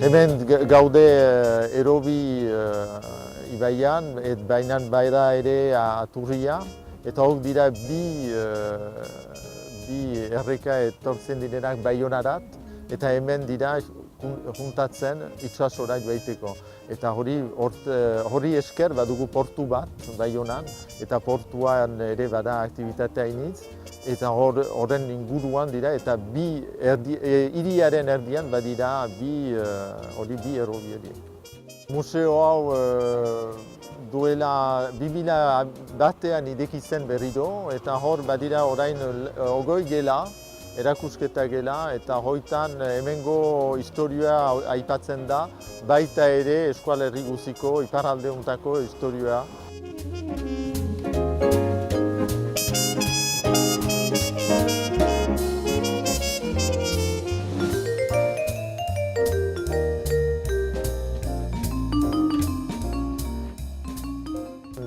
Hemen gaude Erobi ibaian, baina baida ere Aturria, eta hor dira bi erreka etortzen direnak Baionarat, eta hemen dira juntatzen itsasora joaiteko. Eta hori esker badugu portu bat Baionan, eta portuan ere bada aktibitatea initz, eta horren inguruan dira, eta hiriaren erdian badira bi errobi horiek. Museo hau duela 2001 ideki zen berriro, eta hor badira orain 20 gela, erakusketa gela, eta hoitan hemengo historioa aipatzen da, baita ere eskualerri guziko, iparraldeuntako historioa.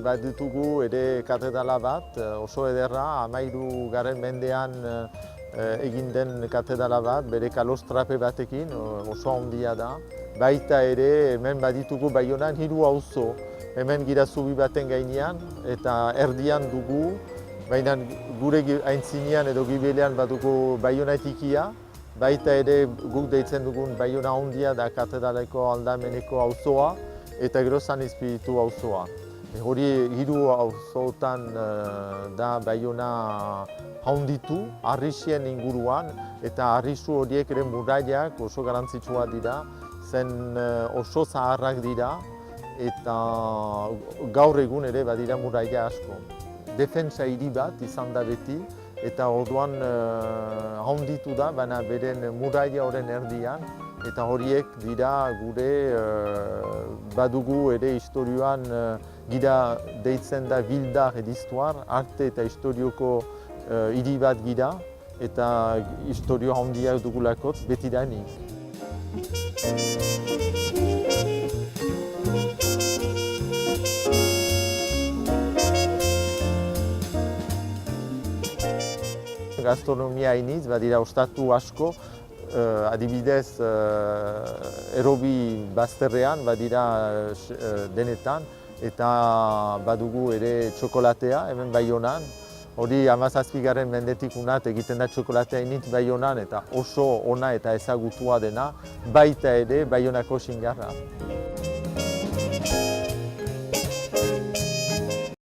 Baditugu ere katedrala bat, oso ederra, 13. mendean egin den katedrala bat, bere kalostrape batekin, oso handia da. Baita ere, hemen baditugu Baionan 3 auzo, hemen gira zubi baten gainean, eta erdian dugu, baina gure aintzinean edo gibelean badugu Baiona tikia, baita ere guk deitzen dugun Baiona handia da katedraleko aldameneko auzoa, eta gero San Espiritu auzoa. Hori 3 auzotan da Baiona handitu, harrisien inguruan, eta harrisu horiek ere murallak oso garrantzitsua dira, zen oso zaharrak dira, eta gaur egun ere badira muralla asko. Defentsa hiri bat izan da beti, eta orduan handitu da, baina beren muralla horren erdian, eta horiek dira gure badugu ere historioan gira deitzen da Bildar edistuar, arte eta historioko hiri bat gira, eta historio handia dugulakotz betidanik. Gastronomia iniz, badira ostatu asko, adibidez Erobi bazterrean, badira denetan, eta badugu ere txokolatea, hemen Baionan. Hori 17. mendetik unat egiten da txokolatea initz Baionan, eta oso ona eta ezagutua dena, baita ere Baionako xingarra.